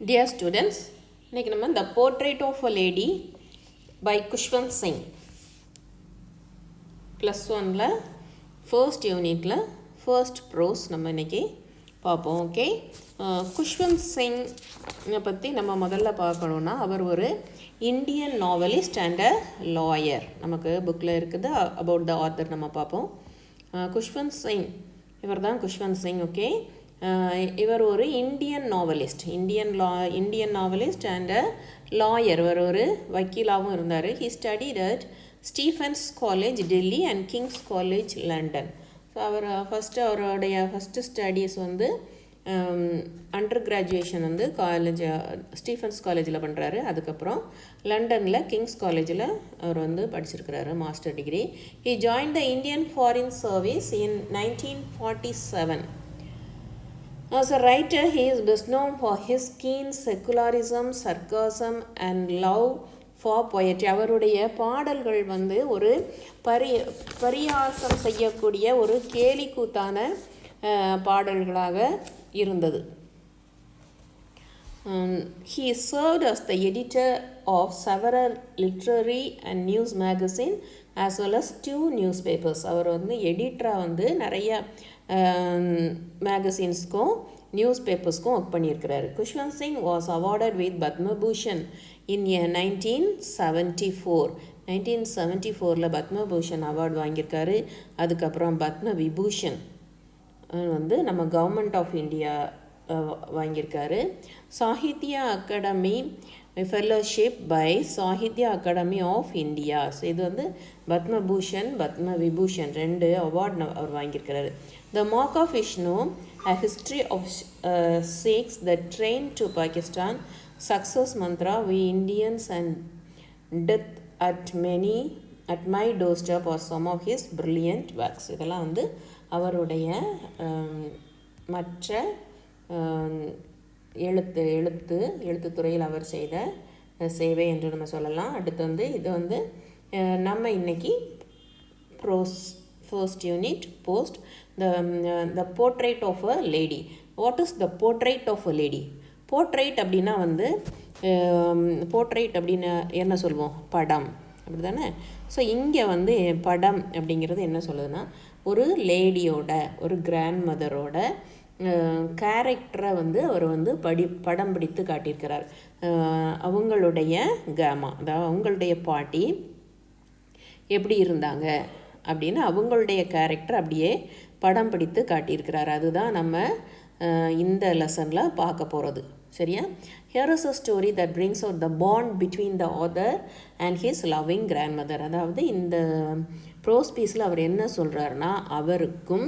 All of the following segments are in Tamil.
Dear students, இன்னைக்கு நம்ம The Portrait of a Lady by Khushwant Singh +1ல first unitல first prose நம்ம இன்னைக்கு பார்ப்போம். ஓகே, குஷ்வந்த் சிங் பற்றி நம்ம முதல்ல பார்க்கணுன்னா அவர் ஒரு Indian novelist and a lawyer. நமக்கு புக்கில் இருக்குது. அபவுட் த ஆத்தர் நம்ம பார்ப்போம். குஷ்வந்த் சிங், இவர் தான் குஷ்வந்த் சிங். ஓகே, இவர் ஒரு Indian novelist and a lawyer. இவர் ஒரு வக்கீலாகவும் இருந்தார். He studied at Stephen's college Delhi and King's college London. So அவருடைய ஃபஸ்ட்டு ஸ்டடீஸ் வந்து அண்டர் கிராஜுவேஷன் வந்து ஸ்டீஃபன்ஸ் காலேஜில் பண்ணுறாரு. அதுக்கப்புறம் லண்டனில் கிங்ஸ் காலேஜில் அவர் வந்து படிச்சிருக்கிறாரு master degree. He join the Indian foreign service in 1947. As a writer, he is best known for his keen secularism, sarcasm and love for poetry. அவருடைய பாடல்கள் வந்து ஒரு பரியாசம் செய்யக்கூடிய ஒரு கேலிக்கூத்தான பாடல்களாக இருந்தது. He served as the editor of several literary and news magazine as well as 2 newspapers. அவர் வந்து எடிட்டராக வந்து நிறைய மேகசின்ஸ்க்கும் நியூஸ் பேப்பர்ஸ்க்கும் ஒர்க் பண்ணியிருக்கிறாரு. Khushwant Singh was awarded with Padma Bhushan in 1974. 1974ல் Padma Bhushan award வாங்கியிருக்காரு. அதுக்கப்புறம் பத்ம விபூஷன் வந்து நம்ம கவர்மெண்ட் ஆஃப் இந்தியா வாங்கியிருக்காரு. Sahitya academy fellowship by Sahitya academy of India. So இது வந்து Padma Bhushan Padma Vibhushan 2 award our வாங்கியிருக்கிறாரு. The mark of Vishnu, a history of six, the train to Pakistan, success Mantra, we Indians and death at my door step R some of his brilliant works. இதெல்லாம் வந்து அவருடைய மற்ற எழுத்துத்துறையில் அவர் செய்த சேவை என்று நம்ம சொல்லலாம். அடுத்து வந்து இது வந்து நம்ம இன்னைக்கு first unit post the portrait of a lady. What is the portrait of a lady? Portrait அப்படின்னா வந்து போர்ட்ரேட் அப்படின்னு என்ன சொல்லுவோம்? படம், அப்படி தானே? ஸோ இங்கே வந்து படம் அப்படிங்கிறது என்ன சொல்லுதுன்னா, ஒரு லேடியோட, ஒரு கிராண்ட் மதரோட கேரக்டரை வந்து அவர் வந்து படம் பிடித்து காட்டியிருக்கிறார். அவங்களுடைய கேமா, அதாவது அவங்களுடைய பாட்டி எப்படி இருந்தாங்க அப்படின்னு அவங்களுடைய கேரக்டர் அப்படியே படம் பிடித்து காட்டியிருக்கிறார். அதுதான் நம்ம இந்த லெசனில் பார்க்க போகிறது. சரியா? Here is a story that brings out the bond between the author and his loving grandmother. அதாவது இந்த ப்ரோஸ் பீஸில் அவர் என்ன சொல்கிறாருன்னா, அவருக்கும்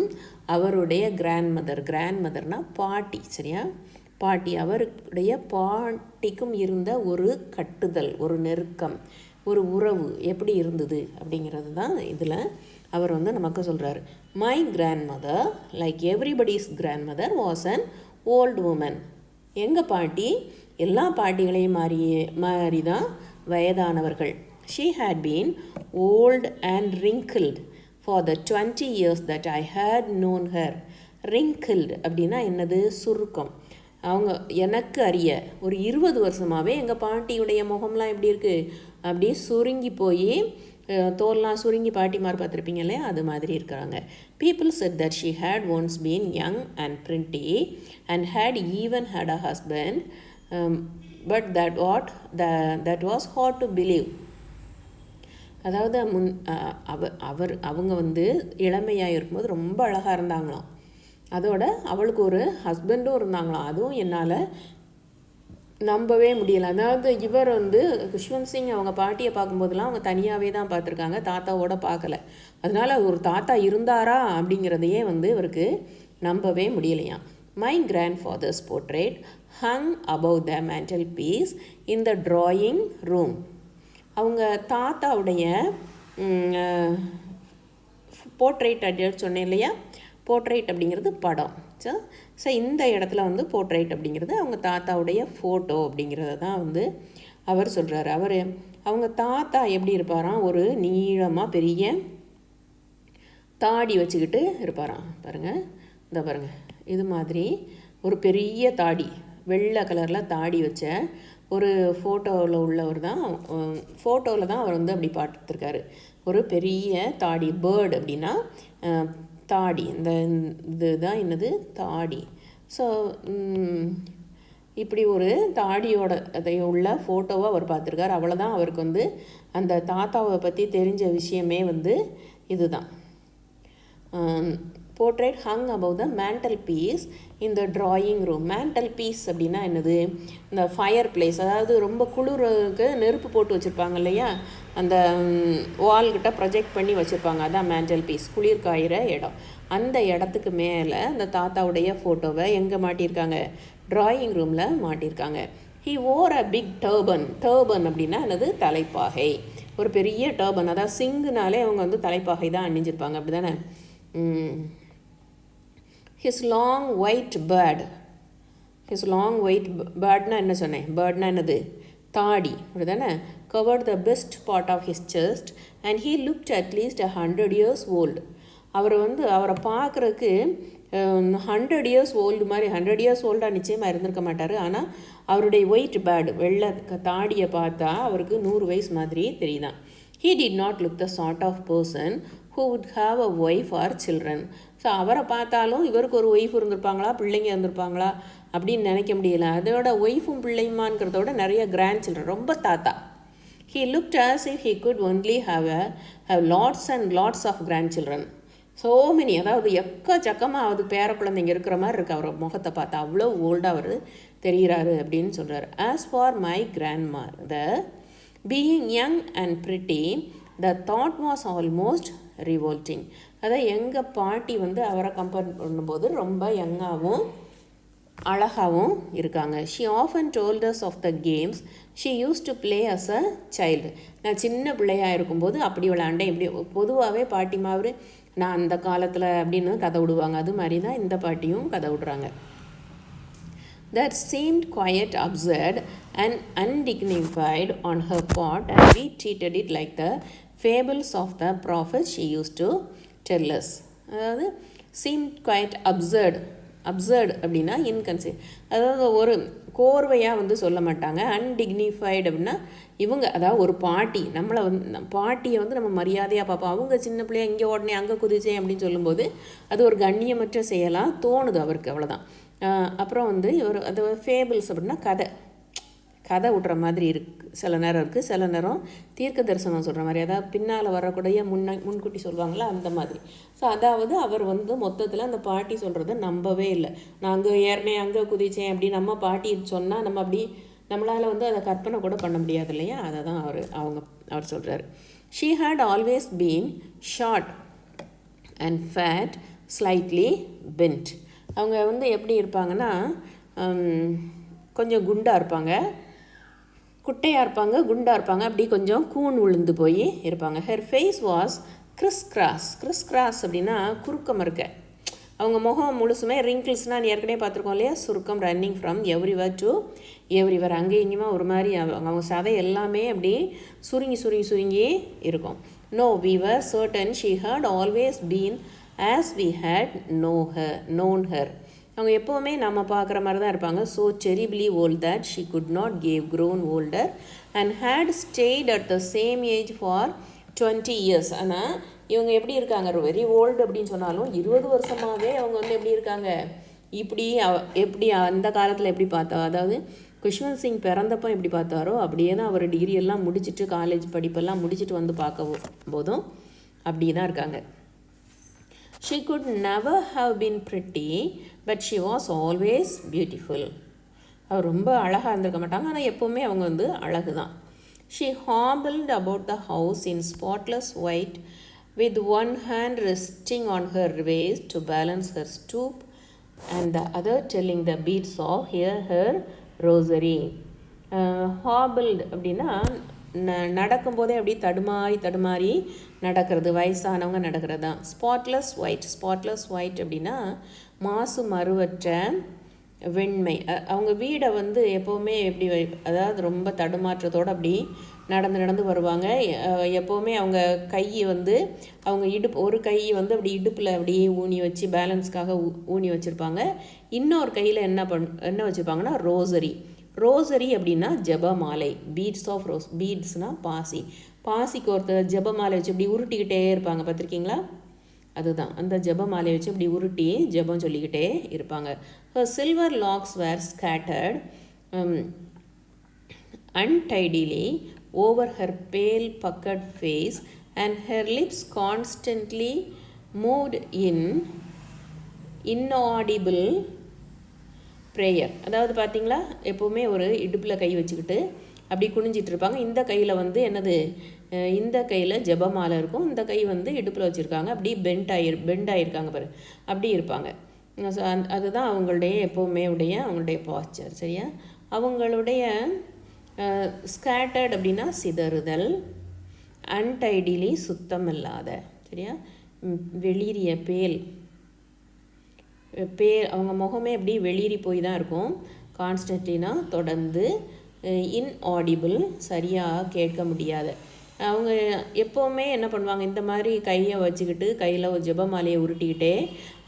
அவருடைய கிராண்ட்மதர்னால் பாட்டி, சரியா? பாட்டி, அவருடைய பாட்டிக்கும் இருந்த ஒரு கட்டுதல், ஒரு நெருக்கம், ஒரு உறவு எப்படி இருந்தது அப்படிங்கிறது தான் இதில் அவர் வந்து நமக்கு சொல்கிறாரு. My grandmother, like everybody's grandmother, was an old woman. எங்கள் பாட்டி எல்லா பாட்டிகளையும் மாறி தான் வயதானவர்கள். She had been old and wrinkled for the 20 years that I had known her. Wrinkled அப்படின்னா என்னது? சுருக்கம். அவங்க எனக்கு அறிய ஒரு 20 வருஷமாகவே எங்கள் பாட்டியுடைய முகம்லாம் எப்படி இருக்குது? அப்படியே சுருங்கி போய் தோல்லாம் சுருங்கி பாட்டிமார் பார்த்துருப்பீங்க இல்லையா? அது மாதிரி இருக்கிறாங்க. People said that she had once been young and pretty and had even had a husband, but that was hard to believe. அதாவது அவங்க வந்து இளமையாக இருக்கும்போது ரொம்ப அழகாக இருந்தாங்களாம். அதோட அவளுக்கு ஒரு ஹஸ்பண்டும் இருந்தாங்களாம். அதுவும் என்னால் நம்பவே முடியலை. அதாவது இவர் வந்து குஷ்வந்த் சிங் அவங்க பாட்டியை பார்க்கும்போதெல்லாம் அவங்க தனியாகவே தான் பார்த்துருக்காங்க, தாத்தாவோட பார்க்கல. அதனால் ஒரு தாத்தா இருந்தாரா அப்படிங்கிறதையே வந்து இவருக்கு நம்பவே முடியலையாம். My grandfather's portrait hung above the mantelpiece in the drawing room. அவங்க தாத்தாவுடைய போர்ட்ரேட் அப்படின்னு சொன்னேன் இல்லையா? போர்ட்ரேட் அப்படிங்கிறது படம். ஸோ இந்த இடத்துல வந்து போர்ட்ரேட் அப்படிங்கிறது அவங்க தாத்தாவுடைய ஃபோட்டோ அப்படிங்கிறத தான் வந்து அவர் சொல்கிறாரு. அவங்க தாத்தா எப்படி இருப்பாராம்? ஒரு நீளமாக பெரிய தாடி வச்சுக்கிட்டு இருப்பாராம். பாருங்கள், இந்த பாருங்கள், இது மாதிரி ஒரு பெரிய தாடி, வெள்ளை கலரில் தாடி வச்ச ஒரு ஃபோட்டோவில் உள்ளவர் தான், ஃபோட்டோவில் தான் அவர் வந்து அப்படி பார்த்துருக்காரு. ஒரு பெரிய தாடி, பேர்டு அப்படின்னா தாடி, இந்த இதுதான் என்னது தாடி. ஸோ இப்படி ஒரு தாடியோட அதை உள்ள ஃபோட்டோவை அவர் பார்த்துருக்கார். அவ்வளோதான் அவருக்கு வந்து அந்த தாத்தாவை பற்றி தெரிஞ்ச விஷயமே வந்து இதுதான். portrait hung above the mantelpiece in the drawing room. mantelpiece அப்படின்னா என்னது, இந்த ஃபயர் பிளேஸ், அதாவது ரொம்ப குளிருக்கு நெருப்பு போட்டு வச்சுருப்பாங்க இல்லையா, அந்த வால்கிட்ட ப்ரொஜெக்ட் பண்ணி வச்சுருப்பாங்க, அதான் mantelpiece, குளிர் காயிற இடம். அந்த இடத்துக்கு மேலே அந்த தாத்தாவுடைய ஃபோட்டோவை எங்கே மாட்டியிருக்காங்க, ட்ராயிங் ரூமில் மாட்டியிருக்காங்க. he wore a big turban. turban அப்படின்னா என்னது, தலைப்பாகை, ஒரு பெரிய டர்பன், அதாவது சிங்குனாலே அவங்க வந்து தலைப்பாகை தான் அணிஞ்சிருப்பாங்க, அப்படி தானே. his long white beard. his long white beardனா என்ன சொன்னேன், பேர்ட்னா என்னது, தாடி, அப்படி தானே. covered the best part of his chest and he looked at least 100 years old. அவர் வந்து அவரை பார்க்குறதுக்கு 100 years old மாதிரி, 100 years ஓல்டாக நிச்சயமாக இருந்திருக்க மாட்டார். ஆனால் அவருடைய ஒயிட் பேர்டு, வெள்ளை தாடியை பார்த்தா அவருக்கு 100 வயசு மாதிரி தெரியுதான். he did not look the sort of person who would have a wife or children. So அவரை பார்த்தாலும் இவருக்கு ஒரு ஒய்ஃப் இருந்திருப்பாங்களா, பிள்ளைங்க இருந்திருப்பாங்களா அப்படின்னு நினைக்க முடியல. அதோட ஒய்ஃபும் பிள்ளைமான்கிறதோட நிறைய கிராண்ட் சில்ட்ரன், ரொம்ப தாத்தா. he looked as if he could only have lots and lots of grandchildren. so many, அதாவது எக்கச்சக்கமாக அது பேர குழந்தைங்க இருக்கிற மாதிரி இருக்குது அவர் முகத்தை பார்த்தா, அவ்வளோ ஓல்டாக அவர் தெரிகிறாரு அப்படின்னு சொல்கிறார். as for my grandmother being young and pretty, the thought was almost revolting. அதான் எங்கள் பாட்டி வந்து அவரை கம்பேர் பண்ணும்போது ரொம்ப யங்காகவும் அழகாகவும் இருக்காங்க. she often told us of the games she used to play as a child. நான் சின்ன பிள்ளையாக இருக்கும்போது அப்படி விளையாண்டேன், இப்படி பொதுவாகவே பாட்டி மாதிரி நான் அந்த காலத்தில் அப்படின்னு கதை விடுவாங்க. அது மாதிரி தான் இந்த பாட்டியும் கதை விடுறாங்க. that seemed quite absurd and undignified on her part, and we treated it like the fables of the prophets she used to tell us. அதாவது seemed quite absurd. absurd அப்படின்னா இன்கன்சிஸ்ட், அதாவது ஒரு கோர்வையாக வந்து சொல்ல மாட்டாங்க. அன்டிக்னிஃபைடு அப்படின்னா இவங்க, அதாவது ஒரு பாட்டி, நம்மளை வந்து பாட்டியை வந்து நம்ம மரியாதையாக பார்ப்போம். அவங்க சின்ன பிள்ளைய இங்கே உடனே அங்கே குதிச்சேன் அப்படின்னு சொல்லும்போது அது ஒரு கண்ணியமற்ற செயலாக தோணுது அவருக்கு, அவ்வளோதான். அப்புறம் வந்து ஒரு அது ஃபேபிள்ஸ் அப்படின்னா கதை விட்ற மாதிரி இருக்குது, சில நேரம் இருக்குது, சில நேரம் தீர்க்க தரிசனம் சொல்கிற மாதிரி, அதாவது பின்னால் வரக்கூடிய முன்கூட்டி சொல்லுவாங்களா அந்த மாதிரி. ஸோ அதாவது அவர் வந்து மொத்தத்தில் அந்த பாட்டி சொல்கிறத நம்பவே இல்லை. நான் அங்கே ஏறினேன் அங்கே குதித்தேன் அப்படி நம்ம பாட்டி சொன்னால் நம்ம அப்படி நம்மளால் வந்து அதை கற்பனை கூட பண்ண முடியாது இல்லையா, அதை தான் அவர் சொல்கிறார். she had always been short and fat, slightly bent. அவங்க வந்து எப்படி இருப்பாங்கன்னா கொஞ்சம் குண்டாக இருப்பாங்க, குட்டையாக இருப்பாங்க, குண்டாக இருப்பாங்க, அப்படி கொஞ்சம் கூன் விழுந்து போய் இருப்பாங்க. her face was criss-cross அப்படின்னா குறுக்கம் இருக்க. அவங்க முகம் முழுசுமே ரிங்கிள்ஸ்னால் ஏற்கனவே பார்த்துருக்கோம் இல்லையா, சுருக்கம், running from everywhere to everywhere, அங்கே இங்கேயுமா ஒரு மாதிரி அவங்க சதை எல்லாமே அப்படி சுருங்கி இருக்கும். no, we were certain she had always been as we had known her. அவங்க எப்போவுமே நம்ம பார்க்குற மாதிரி தான் இருப்பாங்க. so terribly old that she could not grown older and had stayed at the same age for 20 years. ஆனால் இவங்க எப்படி இருக்காங்க, வெரி ஓல்டு அப்படின்னு சொன்னாலும் 20 வருஷமாகவே அவங்க வந்து எப்படி இருக்காங்க, எப்படி அந்த காலத்தில் எப்படி பார்த்தா, அதாவது குஷ்வந்த் சிங் பிறந்தப்போ எப்படி பார்த்தாரோ அப்படியே தான் அவர் டிகிரி எல்லாம் முடிச்சுட்டு காலேஜ் படிப்பெல்லாம் முடிச்சுட்டு வந்து பார்க்க போதும் அப்படி தான் இருக்காங்க. she could never have been pretty but she was always beautiful. அவர் ரொம்ப அழகாக இருந்திருக்க மாட்டாங்க, ஆனால் எப்போவுமே அவங்க வந்து அழகு தான். she hobbled about the house in spotless white with one hand resting on her waist to balance her stoop and the other telling the beads of her rosary. hobbled அப்படின்னா நடக்கும்போதே அப்படி தடுமாறி நடக்கிறது, வயசானவங்க நடக்கிறது தான். ஸ்பாட்லெஸ் ஒயிட் அப்படின்னா மாசு மறுவற்ற வெண்மை. அவங்க வீடை வந்து எப்போவுமே எப்படி அதாவது ரொம்ப தடுமாற்றத்தோடு அப்படி நடந்து நடந்து வருவாங்க. எப்போவுமே அவங்க கையை வந்து அவங்க ஒரு கை வந்து அப்படி இடுப்பில் அப்படியே ஊனி வச்சு பேலன்ஸ்க்காக ஊனி வச்சுருப்பாங்க. இன்னொரு கையில் என்ன வச்சுருப்பாங்கன்னா ரோசரி அப்படின்னா ஜெபமாலை. Beads of rose. பீட்ஸ்னால் பாசிக்கு ஒருத்தர் ஜெபமாலை வச்சு இப்படி உருட்டிக்கிட்டே இருப்பாங்க, பார்த்துருக்கீங்களா? அதுதான் அந்த ஜெபமாலையை வச்சு இப்படி உருட்டி ஜெபம் சொல்லிக்கிட்டே இருப்பாங்க. Silver lakhs where scattered untidily over her pale puckered face, and her lips constantly moved in inaudible prayer. அதாவது பார்த்தீங்களா, எப்போவுமே ஒரு இடுப்பில் கை வச்சுக்கிட்டு அப்படி குனிஞ்சிட்டு இருப்பாங்க. இந்த கையில் வந்து இந்த கையில் ஜெபமாலை இருக்கும், இந்த கை வந்து இடுப்பில் வச்சுருக்காங்க. அப்படி பெண்ட் ஆகியிருக்காங்க பாரு, அப்படி இருப்பாங்க. ஸோ அதுதான் அவங்களுடைய எப்போவுமே அவங்களுடைய பாஸ்டர். சரியா? அவங்களுடைய ஸ்கேட்டர்ட் அப்படின்னா சிதறுதல், அன்டைடிலி சுத்தம் இல்லாத. சரியா? வெளிரிய அவங்க முகமே அப்படி வெளியேறி போய் தான் இருக்கும். கான்ஸ்டன்ட்லினா தொடர்ந்து, இன்ஆடிபிள் சரியாக கேட்க முடியாத. அவங்க எப்போவுமே என்ன பண்ணுவாங்க, இந்த மாதிரி கையை வச்சுக்கிட்டு கையில் ஒரு ஜெபமாலையை உருட்டிக்கிட்டே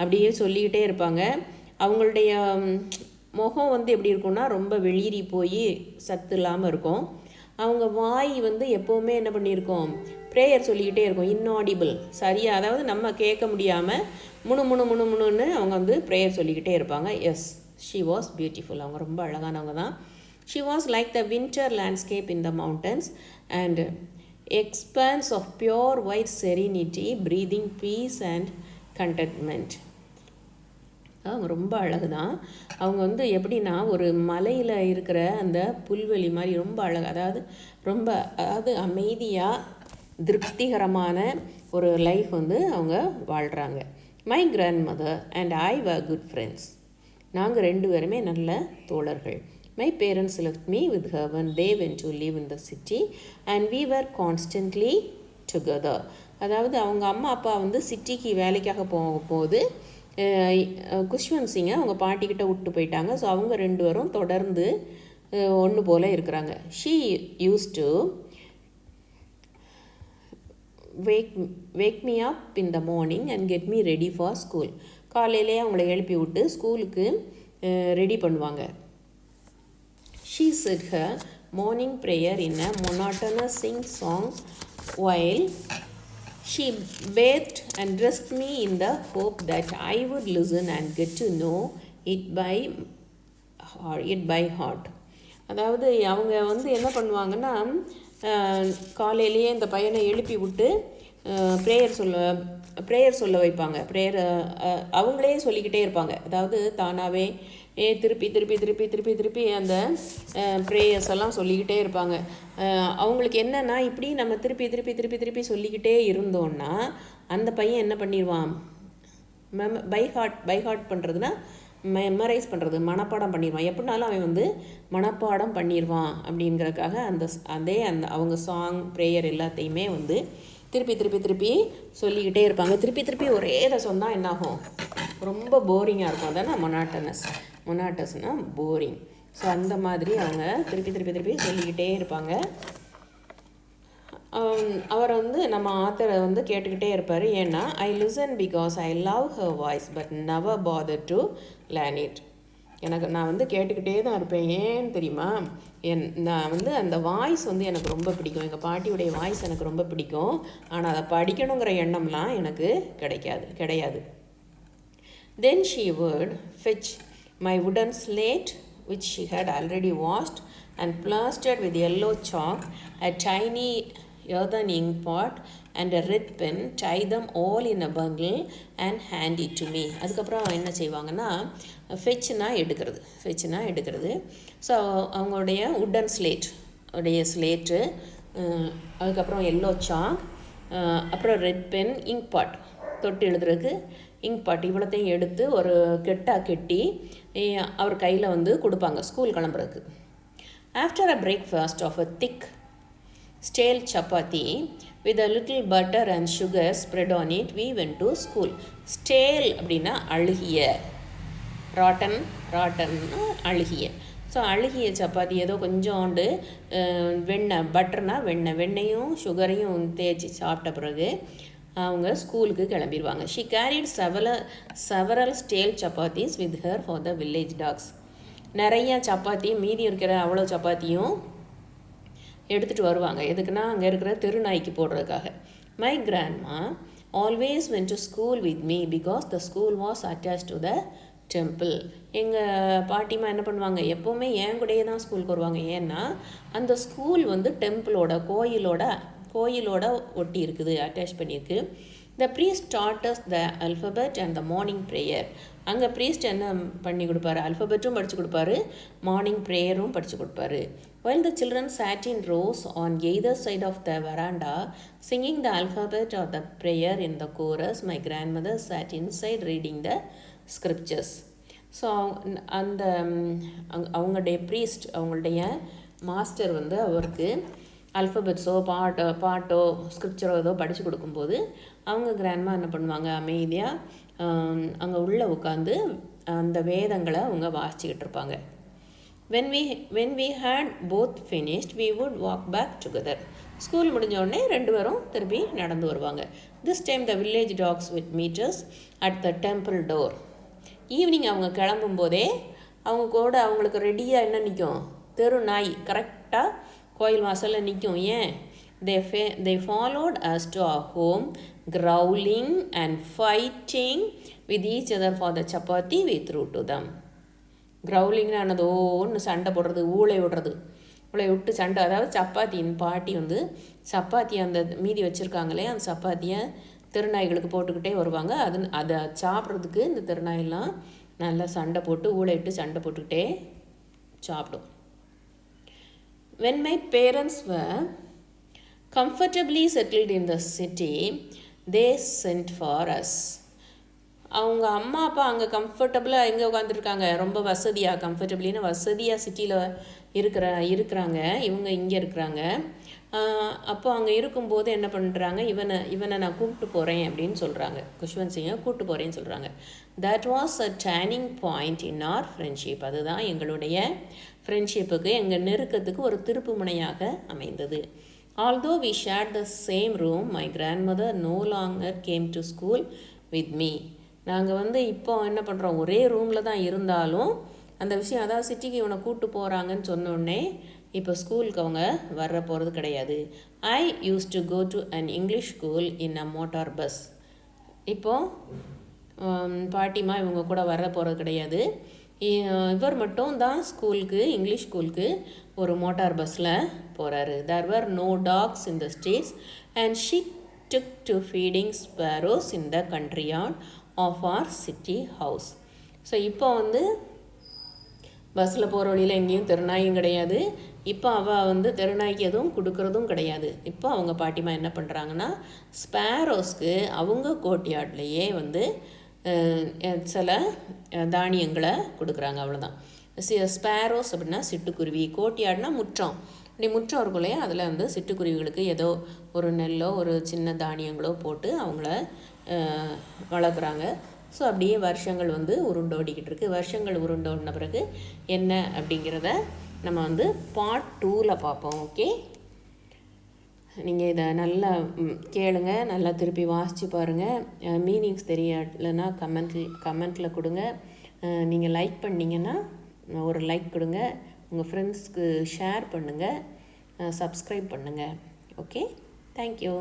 அப்படியே சொல்லிக்கிட்டே இருப்பாங்க. அவங்களுடைய முகம் வந்து எப்படி இருக்கும்னா ரொம்ப வெளியேறி போய் சத்து இல்லாமல் இருக்கும். அவங்க வாய் வந்து எப்போவுமே என்ன பண்ணியிருக்கோம், ப்ரேயர் சொல்லிக்கிட்டே இருக்கும். இன்ஆடிபிள் சரியாக, அதாவது நம்ம கேட்க முடியாமல் முணுன்னு அவங்க வந்து ப்ரேயர் சொல்லிக்கிட்டே இருப்பாங்க. Yes, she was beautiful. அவங்க ரொம்ப அழகானவங்க தான். She was like the winter landscape in the mountains and expanse of pure white serenity, breathing peace and contentment. அவங்க ரொம்ப அழகு தான். அவங்க வந்து எப்படின்னா ஒரு மலையில் இருக்கிற அந்த புல்வெளி மாதிரி ரொம்ப அழகு, அதாவது அமைதியாக திருப்திகரமான ஒரு லைஃப் வந்து அவங்க வாழ்கிறாங்க. My grandmother and I were good friends. நாங்கள் 2 பேருமே நல்ல தோழர்கள். My parents left me with her when they went to live in the city and we were constantly together. அதாவது அவங்க அம்மா அப்பா வந்து சிட்டிக்கு வேலைக்காக போகும்போது குஷ்வந்த் சிங்கை அவங்க பாட்டிக்கிட்ட விட்டு போயிட்டாங்க. ஸோ அவங்க 2 பேரும் தொடர்ந்து ஒன்று போல் இருக்கிறாங்க. She use to wake me up in the morning and get me ready for school. காலையிலே அவங்கள எழுப்பி விட்டு ஸ்கூலுக்கு ரெடி பண்ணுவாங்க. She said her morning prayer in a monotonous sing-song while she bathed and dressed me in the hope that I would listen and get to know it by heart. அதாவது அவங்க வந்து என்ன பண்ணுவாங்கன்னா, காலையிலேயே இந்த பையனை எழுப்பி விட்டு ப்ரேயர் சொல்ல வைப்பாங்க. அவங்களே சொல்லிக்கிட்டே இருப்பாங்க. அதாவது தானாகவே திருப்பி அந்த ப்ரேயர்ஸ் எல்லாம் சொல்லிக்கிட்டே இருப்பாங்க. அவங்களுக்கு என்னென்னா, இப்படி நம்ம திருப்பி சொல்லிக்கிட்டே இருந்தோன்னா அந்த பையன் என்ன பண்ணிடுவான், பை ஹார்ட் பண்ணுறதுனா மெமரைஸ் பண்ணுறது, மனப்பாடம் பண்ணிடுவான். எப்படினாலும் அவன் வந்து மனப்பாடம் பண்ணிடுவான் அப்படிங்கிறதுக்காக அந்த அவங்க சாங் ப்ரேயர் எல்லாத்தையுமே வந்து திருப்பி சொல்லிக்கிட்டே இருப்பாங்க. திருப்பி ஒரே இதை சொன்னால் என்னாகும், ரொம்ப போரிங்காக இருக்கும். அதானே மொனாட்டஸ்னால் போரிங். ஸோ அந்த மாதிரி அவங்க திருப்பி சொல்லிக்கிட்டே இருப்பாங்க. அவர் வந்து நம்ம ஆத்தரை வந்து கேட்டுக்கிட்டே இருப்பார். ஏன்னா I listen because I love her voice but never bother to learn it. நான் வந்து கேட்டுக்கிட்டே தான் இருப்பேன். ஏன்னு தெரியுமா, நான் வந்து அந்த வாய்ஸ் வந்து எனக்கு ரொம்ப பிடிக்கும். எங்கள் பாட்டியுடைய வாய்ஸ் எனக்கு ரொம்ப பிடிக்கும். ஆனால் அதை படிக்கணுங்கிற எண்ணம்லாம் எனக்கு கிடையாது. Then she would fetch my wooden slate, which she had already washed and plastered with yellow chalk, a tiny earthen ink pot and a red pen, tie them all in a bundle and hand it to me. அதுக்கப்புறம் என்ன செய்வாங்கன்னா, ஃபெட்ச்னா எடுக்கிறது. ஸோ அவங்களுடைய உட்டன் ஸ்லேட்டு, அதுக்கப்புறம் எல்லோ சாக், அப்புறம் ரெட் பென், இங்க் பாட், தொட்டு எழுதுறதுக்கு இங்க் பாட், இவ்வளோத்தையும் எடுத்து ஒரு கெட்டி அவர் கையில் வந்து கொடுப்பாங்க ஸ்கூல் கிளம்புறதுக்கு. After a breakfast of a thick stale chapati with a little butter and sugar spread on it, we went to school. Stale அப்படின்னா அழுகிய, ராட்டன் அழுகிய. ஸோ அழுகிய சப்பாத்தி ஏதோ கொஞ்சோண்டு வெண்ணெய் பட்டர்னா வெண்ணெயும் சுகரையும் தேய்ச்சி சாப்பிட்ட பிறகு அவங்க ஸ்கூலுக்கு கிளம்பிடுவாங்க. She carried several stale chapatis with her for the village dogs. நிறைய சப்பாத்தி மீதி இருக்கிற அவ்வளோ சப்பாத்தியும் எடுத்துகிட்டு வருவாங்க. எதுக்குன்னா அங்கே இருக்கிற தெருநாய்க்கு போடுறதுக்காக. My grandma always went to school with me because the school was attach to the temple. எங்கள் பாட்டிமா என்ன பண்ணுவாங்க, எப்போவுமே என் கூடயே தான் ஸ்கூலுக்கு வருவாங்க. ஏன்னா அந்த ஸ்கூல் வந்து டெம்பிளோட கோயிலோட ஒட்டி இருக்குது, அட்டாச் பண்ணியிருக்கு. த priest taught us the alphabet and the morning prayer. அங்கே ப்ரீஸ்ட் என்ன பண்ணி கொடுப்பாரு, அல்ஃபபெட்டும் படித்து கொடுப்பாரு, மார்னிங் ப்ரேயரும் படித்து கொடுப்பாரு. While the children sat in rows on either side of the veranda singing the alphabet or the prayer in the chorus, my grandmother sat inside reading the scriptures. So அந்த அவங்களுடைய ப்ரீஸ்ட், அவங்களுடைய மாஸ்டர் வந்து அவருக்கு அல்ஃபபெட்ஸோ பாட்டோ ஸ்கிரிப்சரோ ஏதோ படித்து கொடுக்கும்போது அவங்க கிராண்ட்மா என்ன பண்ணுவாங்க, அமைதியாக அங்கே உள்ளே உட்காந்து அந்த வேதங்களை அவங்க வாசிச்சுக்கிட்டு இருப்பாங்க. when we had both finished we would walk back together. School முடிஞ்ச உடனே ரெண்டு பேரும் திருப்பி நடந்து வருவாங்க. this time the village dogs would meet us at the temple door. Evening அவங்க கிளம்பும் போதே அவங்க கூட அவங்களுக்கு ரெடியாக என்ன நிற்கும், தெரு நாய் கரெக்டாக கோயில் வாசலில் நிற்கும். ஏன், they followed us to our home growling and fighting with each other for the chapati we threw to them. growlingனானது ஒன்று சண்டை போடுறது, ஊளை விட்டு சண்டை. அதாவது சப்பாத்தியின் பாட்டி வந்து சப்பாத்தி அந்த மீதி வச்சுருக்காங்களே அந்த சப்பாத்தியை திருநாய்களுக்கு போட்டுக்கிட்டே வருவாங்க. அதை சாப்பிட்றதுக்கு இந்த திருநாயெல்லாம் நல்லா சண்டை போட்டு ஊளையிட்டு சண்டை போட்டுக்கிட்டே சாப்பிடும். When my parents were comfortably settled in the city, they sent for us. அவங்க அம்மா அப்பா அங்கே கம்ஃபர்டபுளாக எங்கே உட்காந்துருக்காங்க, ரொம்ப வசதியாக, கம்ஃபர்டபுளின்னு வசதியாக சிட்டியில் இருக்கிறாங்க. இவங்க இங்கே இருக்கிறாங்க. அப்போ அங்கே இருக்கும்போது என்ன பண்ணுறாங்க, இவனை நான் கூப்பிட்டு போகிறேன் அப்படின்னு சொல்கிறாங்க. குஷ்வந்த் சிங்கை கூப்பிட்டு போகிறேன்னு சொல்கிறாங்க. That was a turning point in our friendship. அதுதான் எங்களுடைய ஃப்ரெண்ட்ஷிப்புக்கு, எங்கள் நெருக்கத்துக்கு ஒரு திருப்பு முனையாக அமைந்தது. Although we shared the same room, my grandmother no longer came to school with me. நாங்கள் வந்து இப்போ என்ன பண்ணுறோம், ஒரே ரூமில் தான் இருந்தாலும் அந்த விஷயம், அதாவது சிட்டிக்கு இவனை கூப்பிட்டு போகிறாங்கன்னு சொன்னோடனே இப்போ ஸ்கூலுக்கு அவங்க வர போகிறது கிடையாது. I use to go to an English school in a motor bus. இப்போது பாட்டிமா இவங்க கூட வர போகிறது கிடையாது. இவர் மட்டும் தான் ஸ்கூலுக்கு, இங்கிலீஷ் ஸ்கூலுக்கு ஒரு மோட்டார் பஸ்ஸில் போகிறாரு. There were no dogs in the streets and she took to feeding sparrows in the courtyard of our city house. So இப்போ வந்து பஸ்ஸில் போகிற வழியில் எங்கேயும் தெருநாயும் கிடையாது. இப்போ அவள் வந்து தெருநாய்க்கு எதுவும் கொடுக்குறதும் கிடையாது. இப்போ அவங்க பாட்டிமா என்ன பண்ணுறாங்கன்னா, ஸ்பேரோஸ்க்கு அவங்க கோட்யார்ட்லேயே வந்து சில தானியங்களை கொடுக்குறாங்க. அவ்வளோதான். ஸ்பேரோஸ் அப்படின்னா சிட்டுக்குருவி, கோட்யார்ட்னா முற்றம். இப்படி முற்றம் இருக்கும் இல்லையா, அதில் வந்து சிட்டுக்குருவிகளுக்கு ஏதோ ஒரு நெல்லோ ஒரு சின்ன தானியங்களோ போட்டு அவங்கள வளர்க்குறாங்க. ஸோ அப்படியே வருஷங்கள் வந்து உருண்டோடிக்கிட்டு இருக்குது. வருஷங்கள் உருண்டோடின பிறகு என்ன அப்படிங்கிறத நம்ம வந்து பார்ட் 2ல் பார்ப்போம். ஓகே, நீங்கள் இதை நல்லா கேளுங்க, நல்லா திருப்பி வாசித்து பாருங்கள். மீனிங்ஸ் தெரியலைன்னா கமெண்ட்டில் கொடுங்க. நீங்கள் லைக் பண்ணிங்கன்னா ஒரு லைக் கொடுங்க, உங்கள் ஃப்ரெண்ட்ஸ்க்கு ஷேர் பண்ணுங்கள், சப்ஸ்கிரைப் பண்ணுங்கள். Okay, thank you.